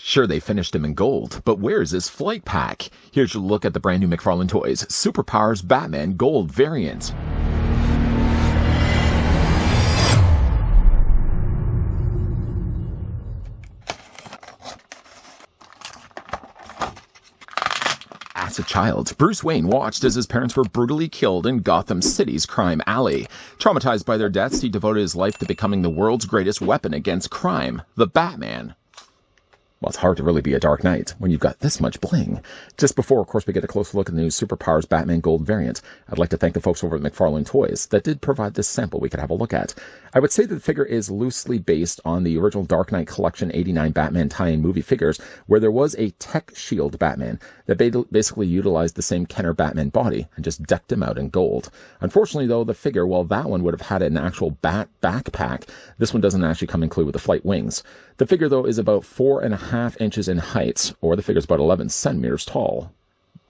Sure, they finished him in gold, but where's his flight pack? Here's a look at the brand new McFarlane Toys Superpowers Batman Gold variant. As a child, Bruce Wayne watched as his parents were brutally killed in Gotham City's crime alley. Traumatized by their deaths, he devoted his life to becoming the world's greatest weapon against crime, the Batman. Well, it's hard to really be a Dark Knight when you've got this much bling. Just before, of course, we get a closer look at the new Superpowers Batman Gold variant, I'd like to thank the folks over at McFarlane Toys that did provide this sample we could have a look at. I would say that the figure is loosely based on the original Dark Knight Collection 89 Batman tie-in movie figures, where there was a tech shield Batman that basically utilized the same Kenner Batman body and just decked him out in gold. Unfortunately, though, the figure, while that one would have had an actual bat backpack, this one doesn't actually come included with the flight wings. The figure, though, is about 4.5 inches in height, or the figure's about 11 centimeters tall.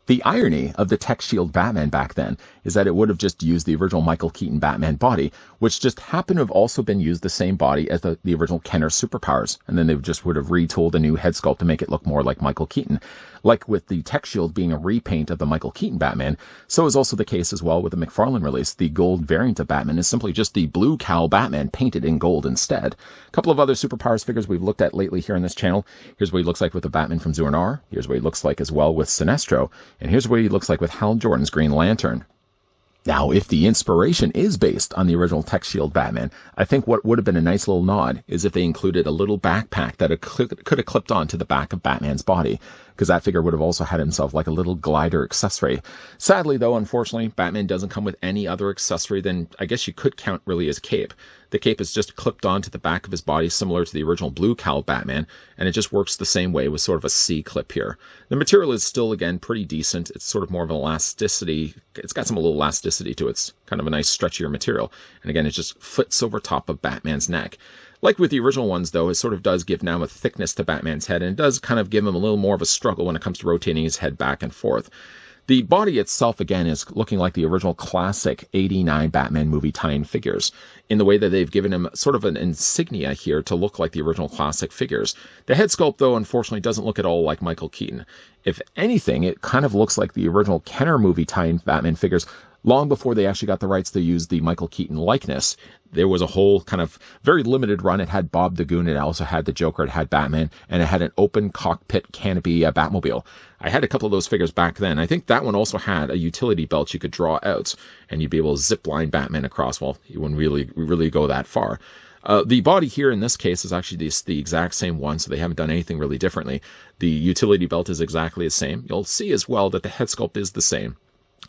The irony of the tech shield Batman back then is that it would have just used the original Michael Keaton Batman body, which just happened to have also been used the same body as the original Kenner Superpowers, and then they just would have retooled a new head sculpt to make it look more like Michael Keaton. Like with the tech shield being a repaint of the Michael Keaton Batman, so is also the case as well with the McFarlane release. The gold variant of Batman is simply just the blue cowl Batman painted in gold instead. A couple of other Superpowers figures we've looked at lately here on this channel. Here's what he looks like with the Batman from Zur-En-Arrh. Here's what he looks like as well with Sinestro. And here's what he looks like with Hal Jordan's Green Lantern. Now, if the inspiration is based on the original Tech Shield Batman, I think what would have been a nice little nod is if they included a little backpack that could have clipped onto the back of Batman's body, because that figure would have also had himself like a little glider accessory. Sadly, though, unfortunately, Batman doesn't come with any other accessory than I guess you could count really his cape. The cape is just clipped onto the back of his body, similar to the original blue cowl Batman, and it just works the same way with sort of a C-clip here. The material is still, again, pretty decent. It's sort of more of an elasticity. It's got some little elasticity to it. It's kind of a nice stretchier material. And again, it just fits over top of Batman's neck. Like with the original ones, though, it sort of does give now a thickness to Batman's head, and it does kind of give him a little more of a struggle when it comes to rotating his head back and forth. The body itself, again, is looking like the original classic 89 Batman movie tie-in figures, in the way that they've given him sort of an insignia here to look like the original classic figures. The head sculpt, though, unfortunately doesn't look at all like Michael Keaton. If anything, it kind of looks like the original Kenner movie tie-in Batman figures, long before they actually got the rights to use the Michael Keaton likeness. There was a whole kind of very limited run. It had Bob the Goon, it also had the Joker, it had Batman, and it had an open cockpit canopy Batmobile. I had a couple of those figures back then. I think that one also had a utility belt you could draw out, and you'd be able to zip line Batman across. Well, you wouldn't really go that far. The body here in this case is actually the exact same one, so they haven't done anything really differently. The utility belt is exactly the same. You'll see as well that the head sculpt is the same.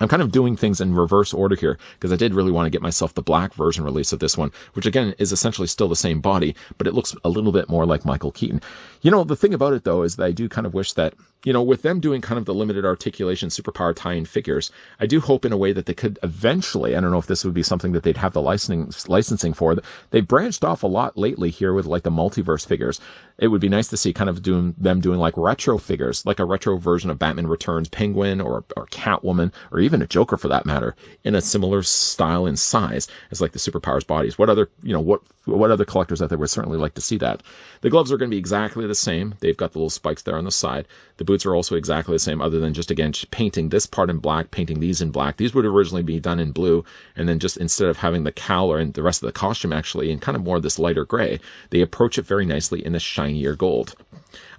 I'm kind of doing things in reverse order here because I did really want to get myself the black version release of this one, which again is essentially still the same body, but it looks a little bit more like Michael Keaton. You know, the thing about it, though, is that I do kind of wish that, you know, with them doing kind of the limited articulation superpower tie-in figures, I do hope in a way that they could eventually, I don't know if this would be something that they'd have the licensing for. They branched off a lot lately here with like the multiverse figures. It would be nice to see kind of them doing like retro figures, like a retro version of Batman Returns Penguin or Catwoman, or even a Joker for that matter, in a similar style and size as like the Superpowers bodies. What other, you know, what other collectors out there would certainly like to see that? The gloves are going to be exactly the same. They've got the little spikes there on the side. The boots are also exactly the same, other than just, again, painting this part in black, painting these in black. These would originally be done in blue, and then just instead of having the cowl or in the rest of the costume actually in kind of more of this lighter gray, they approach it very nicely in the shinier gold.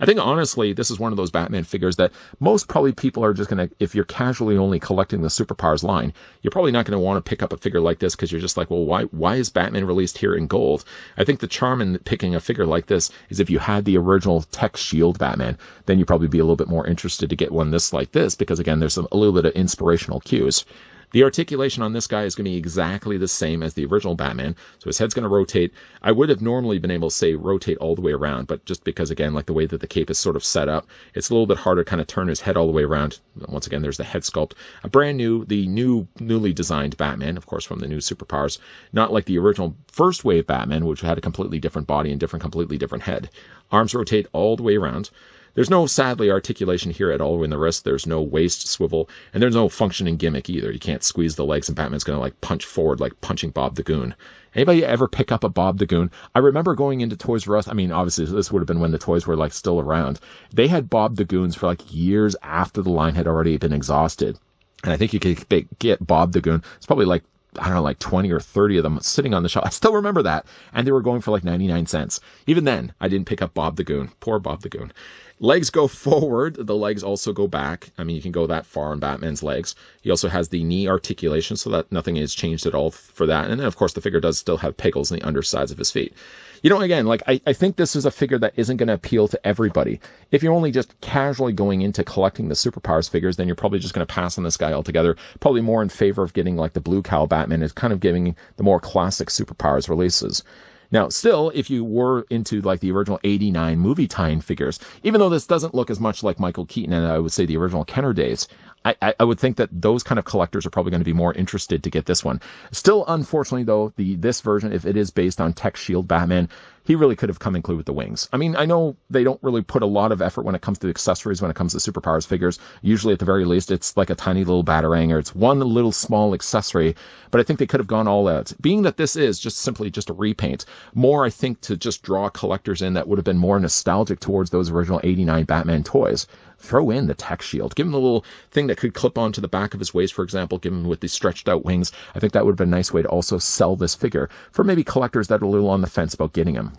I think, honestly, this is one of those Batman figures that most probably people are just going to, if you're casually only collecting the Superpowers line, you're probably not going to want to pick up a figure like this because you're just like, well, why is Batman released here in gold? I think the charm in picking a figure like this is if you had the original Tech Shield Batman, then you'd probably be a little bit more interested to get one like this because, again, there's a little bit of inspirational cues. The articulation on this guy is going to be exactly the same as the original Batman, so his head's going to rotate. I would have normally been able to say rotate all the way around, but just because, again, like the way that the cape is sort of set up, it's a little bit harder to kind of turn his head all the way around. Once again, there's the head sculpt. Newly designed Batman, of course, from the new Superpowers, not like the original first wave Batman, which had a completely different body and completely different head. Arms rotate all the way around. There's no, sadly, articulation here at all in the wrist. There's no waist swivel, and there's no functioning gimmick either. You can't squeeze the legs, and Batman's going to like punch forward like punching Bob the Goon. Anybody ever pick up a Bob the Goon? I remember going into Toys R Us. I mean, obviously, this would have been when the toys were like still around. They had Bob the Goons for like years after the line had already been exhausted. And I think you could get Bob the Goon. It's probably like, I don't know, like 20 or 30 of them sitting on the shelf. I still remember that. And they were going for like 99 cents. Even then, I didn't pick up Bob the Goon. Poor Bob the Goon. Legs go forward. The legs also go back. I mean, you can go that far on Batman's legs. He also has the knee articulation, so that nothing has changed at all for that. And then, of course, the figure does still have pickles in the undersides of his feet. You know, again, like, I think this is a figure that isn't going to appeal to everybody. If you're only just casually going into collecting the superpowers figures, then you're probably just going to pass on this guy altogether. Probably more in favor of getting, like, the Blue Cow Batman is kind of giving the more classic superpowers releases. Now, still, if you were into like the original 89 movie tie-in figures, even though this doesn't look as much like Michael Keaton and I would say the original Kenner days, I would think that those kind of collectors are probably going to be more interested to get this one. Still, unfortunately, though, this version, if it is based on Tech Shield Batman, he really could have come included with the wings. I mean, I know they don't really put a lot of effort when it comes to accessories, when it comes to superpowers figures. Usually, at the very least, it's like a tiny little Batarang or it's one little small accessory, but I think they could have gone all out. Being that this is just simply just a repaint, more, I think, to just draw collectors in that would have been more nostalgic towards those original 89 Batman toys. Throw in the Tech Shield. Give him the little thing that could clip onto the back of his waist, for example. Give him with the stretched out wings. I think that would have been a nice way to also sell this figure for maybe collectors that are a little on the fence about getting him.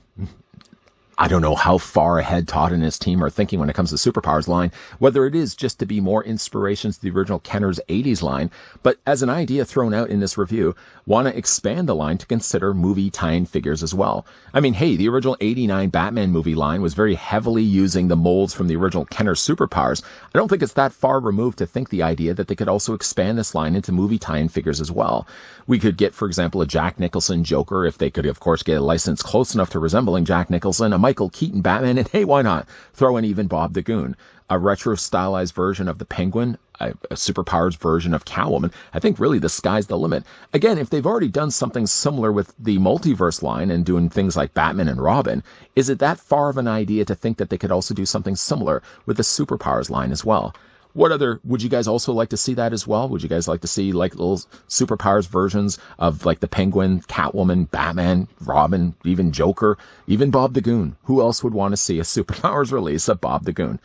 I don't know how far ahead Todd and his team are thinking when it comes to Superpowers line, whether it is just to be more inspirations to the original Kenner's 80s line, but as an idea thrown out in this review, want to expand the line to consider movie tie-in figures as well. I mean, hey, the original 89 Batman movie line was very heavily using the molds from the original Kenner Superpowers. I don't think it's that far removed to think the idea that they could also expand this line into movie tie-in figures as well. We could get, for example, a Jack Nicholson Joker, if they could, of course, get a license close enough to resembling Jack Nicholson, a Michael Keaton Batman, and hey, why not throw in even Bob the Goon, a retro stylized version of the Penguin, a superpowers version of Catwoman. I think really the sky's the limit. Again, if they've already done something similar with the multiverse line and doing things like Batman and Robin, is it that far of an idea to think that they could also do something similar with the superpowers line as well? What other, would you guys also like to see that as well? Would you guys like to see like little superpowers versions of like the Penguin, Catwoman, Batman, Robin, even Joker, even Bob the Goon? Who else would want to see a superpowers release of Bob the Goon?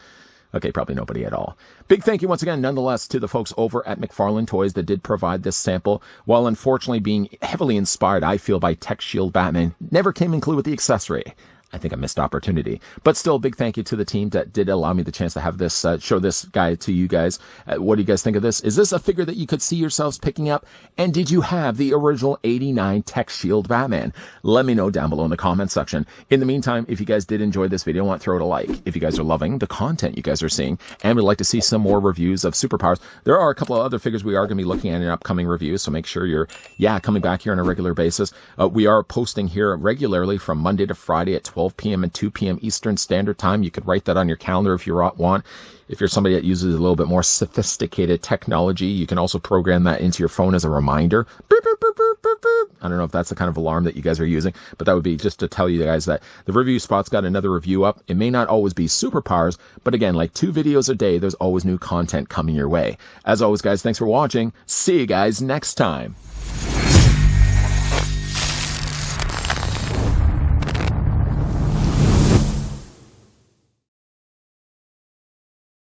Okay, probably nobody at all. Big thank you once again, nonetheless, to the folks over at McFarlane Toys that did provide this sample. While unfortunately being heavily inspired, I feel, by Tech Shield Batman, never came included with the accessory. I think a missed opportunity. But still, big thank you to the team that did allow me the chance to have this, show this guy to you guys. What do you guys think of this? Is this a figure that you could see yourselves picking up? And did you have the original 89 Tech Shield Batman? Let me know down below in the comment section. In the meantime, if you guys did enjoy this video, I want to throw it a like. If you guys are loving the content you guys are seeing and would like to see some more reviews of superpowers, there are a couple of other figures we are going to be looking at in upcoming reviews, so make sure you're, coming back here on a regular basis. We are posting here regularly from Monday to Friday at 12 p.m. and 2 p.m. Eastern Standard Time. You could write that on your calendar if you want. If you're somebody that uses a little bit more sophisticated technology, you can also program that into your phone as a reminder. Boop, boop, boop, boop, boop, boop. I don't know if that's the kind of alarm that you guys are using, but that would be just to tell you guys that the review spot's got another review up. It may not always be superpowers, but again, like 2 videos a day, there's always new content coming your way. As always, guys, thanks for watching. See you guys next time.